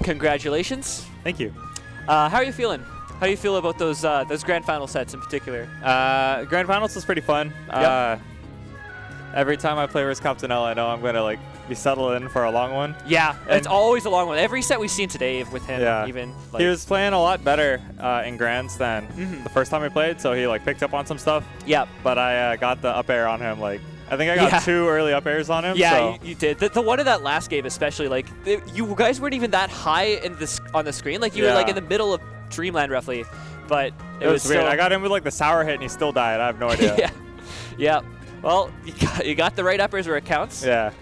Congratulations. Thank you. How are you feeling? How do you feel about those grand final sets in particular? Grand finals was pretty fun. Yep. Every time I play versus Captain L, I know I'm gonna like be settled in for a long one. Yeah, it's always a long one. Every set we've seen today with him, even. Like, he was playing a lot better in grands than the first time we played, so he like picked up on some stuff. Yep. But I got the up air on him. Like I think I got 2 early up airs on him. Yeah, so. you did. The one in that last game especially, like you guys weren't even that high on the screen. Like you were like in the middle of Dreamland roughly. But it was weird. Still, I got him with like the sour hit and he still died. I have no idea. Yeah. Well, you got the right uppers where it counts. Yeah.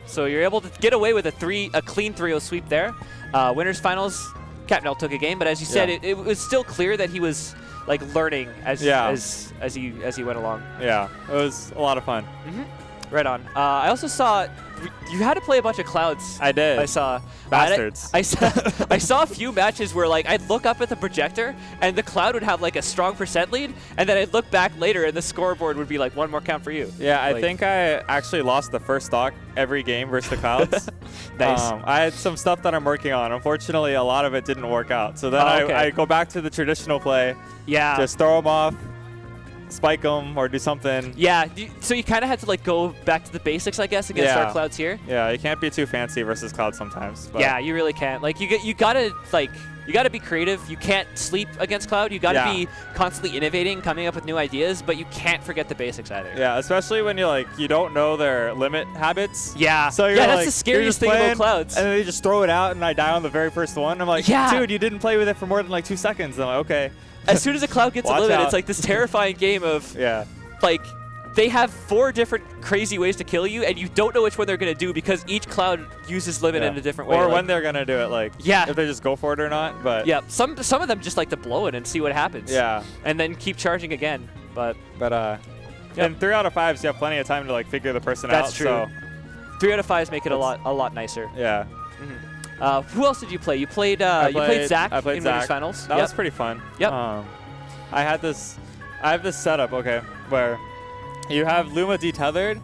So you're able to get away with a clean 3-0 sweep there. Winners finals, Captain L took a game, but as you said, it was still clear that he was like learning as he went along. Yeah. It was a lot of fun. Right on. I also saw you had to play a bunch of clouds. I did. I saw. Bastards. I saw a few matches where like I'd look up at the projector and the cloud would have like a strong % lead, and then I'd look back later and the scoreboard would be like 1 more count for you. Yeah, I think I actually lost the first stock every game versus the clouds. Nice. I had some stuff that I'm working on. Unfortunately, a lot of it didn't work out. So then I go back to the traditional play. Yeah. Just throw them off, spike them, or do something. Yeah, so you kind of had to like go back to the basics, I guess, against our clouds here. Yeah, you can't be too fancy versus clouds sometimes. But yeah, you really can't. Like you gotta be creative. You can't sleep against cloud. You gotta be constantly innovating, coming up with new ideas, but you can't forget the basics either. Yeah, especially when you don't know their limit habits. Yeah. So you're that's the scariest thing about clouds. And then they just throw it out, and I die on the very first one. I'm like, dude, you didn't play with it for more than like 2 seconds. And I'm like, okay. As soon as a cloud gets a limit, it's like this terrifying game of like they have 4 different crazy ways to kill you, and you don't know which one they're going to do because each cloud uses limit in a different way. Or when they're going to do it, like if they just go for it or not. But some of them just like to blow it and see what happens. Yeah. And then keep charging again. But in 3 out of 5s, you have plenty of time to like figure the person out. That's true. So 3 out of 5s make it a lot nicer. Yeah. Who else did you play? You played Zach in Winners Finals. That was pretty fun. Yep. I have this setup, where you have Luma detethered,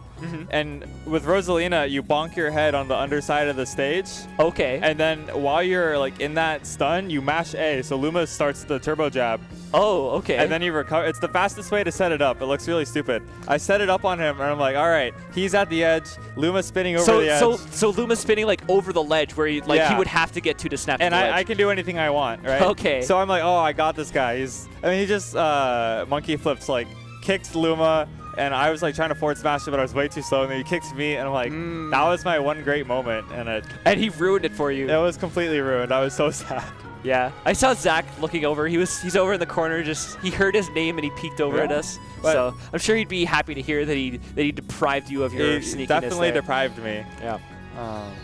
and with Rosalina, you bonk your head on the underside of the stage. Okay. And then while you're like in that stun, you mash A, so Luma starts the turbo jab. Oh, okay. And then you recover. It's the fastest way to set it up. It looks really stupid. I set it up on him, and I'm like, all right, he's at the edge. Luma's spinning over the edge. So Luma's spinning like over the ledge where he would have to get to snap. And the ledge. I can do anything I want, right? Okay. So I'm like, oh, I got this guy. He just monkey flips, like kicked Luma, and I was like trying to forward smash it, but I was way too slow, and then he kicked me, and I'm like, that was my one great moment, and he ruined it for you. It was completely ruined. I was so sad. Yeah, I saw Zach looking over. He's over in the corner. He heard his name and he peeked over at us. So I'm sure he'd be happy to hear that he deprived you of your sneakiness. He definitely there. deprived me. Yeah.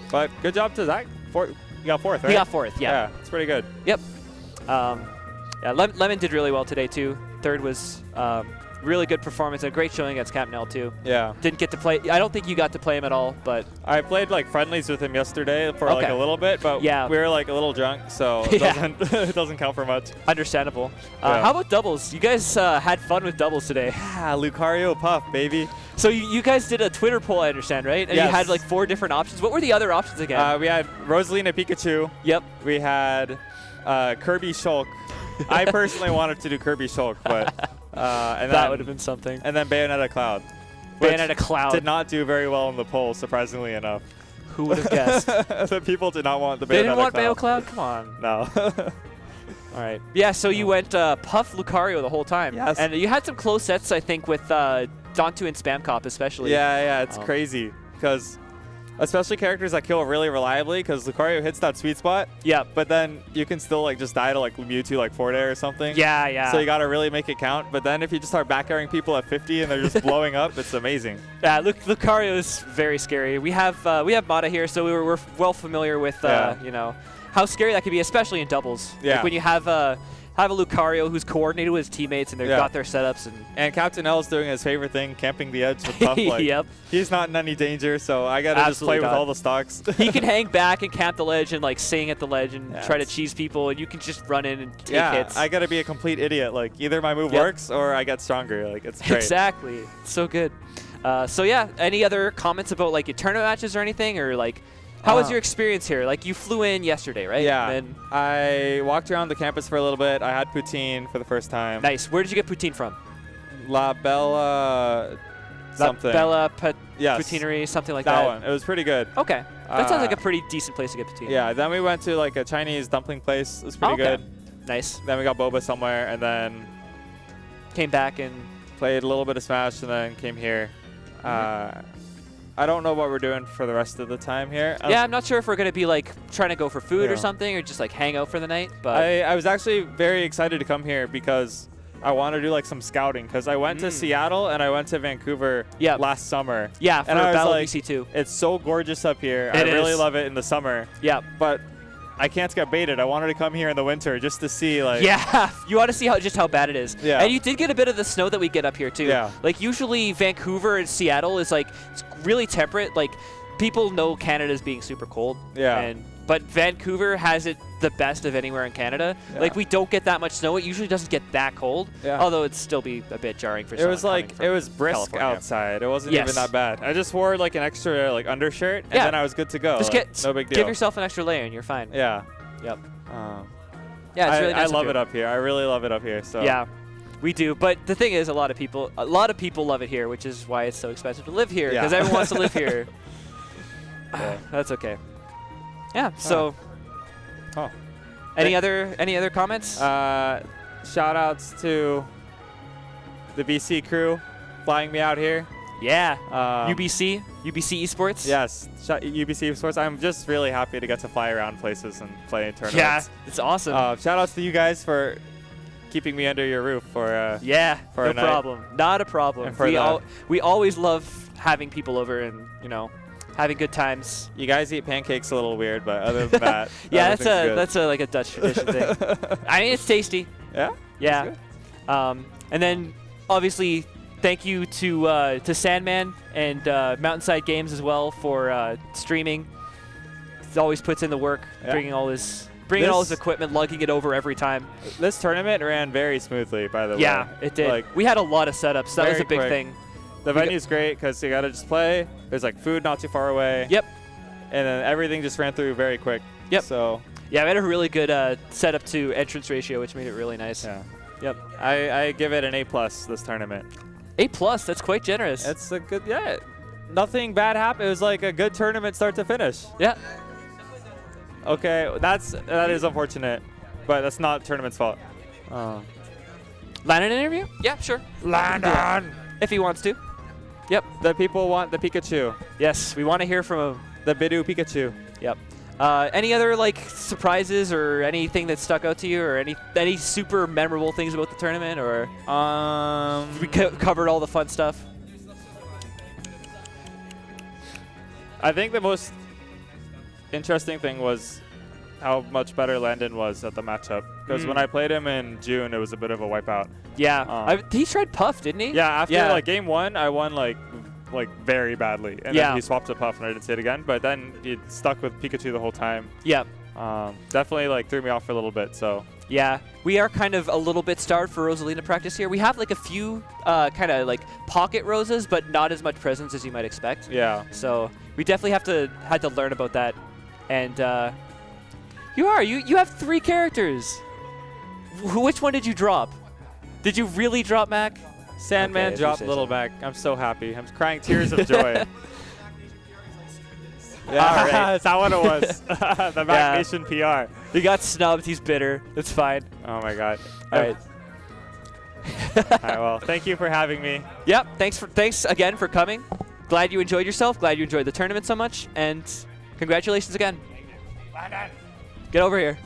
But good job to Zach. You got 4th, right? He got 4th. Yeah. Yeah, it's pretty good. Yep. Lemon did really well today too. 3rd was really good performance and a great showing against Captain L too. Yeah. Didn't get to play. I don't think you got to play him at all, but I played like friendlies with him yesterday for like a little bit, but we were like a little drunk, so it doesn't count for much. Understandable. How about doubles? You guys had fun with doubles today. Yeah, Lucario Puff, baby. So you guys did a Twitter poll, I understand, right? And you had like 4 different options. What were the other options again? We had Rosalina Pikachu. Yep. We had Kirby Shulk. I personally wanted to do Kirby Shulk, but and that would have been something. And then Bayonetta Cloud. Bayonetta Cloud did not do very well in the poll, surprisingly enough. Who would have guessed? The people did not want the Bayonetta Cloud. They didn't want Bayo Cloud? Come on. No. All right. Yeah, so you went Puff Lucario the whole time. Yes. And you had some close sets, I think, with Dantu and Spam Cop especially. Yeah, it's crazy. Because especially characters that kill really reliably, because Lucario hits that sweet spot. Yeah. But then you can still like just die to like Mewtwo like forward air or something. Yeah. So you got to really make it count. But then if you just start back airing people at 50 and they're just blowing up, it's amazing. Yeah, Lucario is very scary. We have Mata here, so we're well familiar with you know how scary that can be, especially in doubles. Yeah. Like when you have a Lucario who's coordinated with his teammates and they've got their setups. And Captain L is doing his favorite thing, camping the edge with Puff. Like, yep. He's not in any danger, so I got to just play with all the stocks. He can hang back and camp the ledge and like sing at the ledge and try to cheese people, and you can just run in and take hits. I got to be a complete idiot. Like either my move works or I get stronger. Like it's great. Exactly. It's so good. So yeah, any other comments about like your tournament matches or anything, or like How was your experience here? Like, you flew in yesterday, right? Yeah. And I walked around the campus for a little bit. I had poutine for the first time. nice. Where did you get poutine from? La Bella something. Bella Yes. Poutineery, something like that. That one. It was pretty good. Okay. That sounds like a pretty decent place to get poutine. Yeah. Then we went to like a Chinese dumpling place. It was pretty Okay. good. Nice. Then we got boba somewhere, and then Came back and played a little bit of Smash, and then came here. I don't know what we're doing for the rest of the time here. yeah, I'm not sure if we're gonna be like trying to go for food or Yeah. something, or just like hang out for the night. But I was actually very excited to come here because I want to do like some scouting, because I went to Seattle and I went to Vancouver last summer. yeah, for and I was Battle like, BC2. It's so gorgeous up here. It I really is. love it in the summer. Yeah. But I can't get baited. I wanted to come here in the winter just to see like. Yeah, you want to see just how bad it is. Yeah. And you did get a bit of the snow that we get up here too. Yeah. Like usually Vancouver and Seattle is like it's really temperate. Like people know Canada as being super cold. Yeah. But Vancouver has it the best of anywhere in Canada. Yeah. Like we don't get that much snow. It usually doesn't get that cold. Yeah. Although it'd still be a bit jarring for It someone was like coming it was from brisk California. outside. It wasn't Yes. even that bad. I just wore like an extra like undershirt, and Yeah. then I was good to go. Just Like, no big deal. give yourself an extra layer and you're fine. Yeah. Yep. Um, Yeah, it's really nice I love here. it up here. I really love it up here. So. Yeah, we do. But the thing is, a lot of people love it here, which is why it's so expensive to live here, Yeah. because everyone wants to live here. Yeah. That's okay. Yeah. So, Oh. any other comments? Shout outs to the BC crew flying me out here. yeah. Um, UBC Esports. Yes, UBC Esports. I'm just really happy to get to fly around places and play in Yeah, tournaments. it's awesome. Shout outs to you guys for keeping me under your roof for yeah, for no a night. problem. Not a problem. And for We always love having people over and having good times. You guys eat pancakes a little weird, but other than that, Yeah, everything's good. that's like a Dutch tradition thing. I mean, it's tasty. Yeah. Yeah. And then obviously thank you to Sandman and Mountainside Games as well for streaming. He always puts in the work, Yeah. bringing all his equipment, lugging it over every time. This tournament ran very smoothly, by the way. Yeah, it did. Like, We had a lot of setups. That was very a big quick. thing. the venue's great because you got to just play. There's like food not too far away. Yep. And then everything just ran through very quick. Yep. So Yeah, we had a really good setup to entrance ratio, which made it really nice. yeah. Yep. I give it an A+ this tournament. A+, that's quite generous. It's a good, yeah. Nothing bad happened. It was like a good tournament start to finish. Yeah. Okay, that is unfortunate, but that's not tournament's fault. Landon interview? Yeah, sure. Landon! If he wants to. Yep. The people want the Pikachu. Yes, we want to hear from him. The Bidoo Pikachu. Yep. Any other like surprises or anything that stuck out to you, or any super memorable things about the tournament, or we covered all the fun stuff? I think the most interesting thing was how much better Landon was at the matchup. Because when I played him in June, it was a bit of a wipeout. Yeah. He tried Puff, didn't he? Yeah, after like game 1, I won like very badly. And Yeah. then he swapped to Puff and I didn't see it again. But then he stuck with Pikachu the whole time. Yeah. Definitely like threw me off for a little bit. So Yeah. We are kind of a little bit starved for Rosalina practice here. We have like a few kind of like pocket roses, but not as much presence as you might expect. yeah. So we definitely had to learn about that. And you have 3 characters. Which one did you drop? Did you really drop Mac? Sandman Okay, dropped if you say Little so. Mac. I'm so happy. I'm crying tears of joy. All right. That's how what it was. The Mac Nation PR. He got snubbed. He's bitter. It's fine. Oh my God. All right. All right. Well, thank you for having me. Yep. Thanks again for coming. Glad you enjoyed yourself. Glad you enjoyed the tournament so much. And congratulations again. Get over here.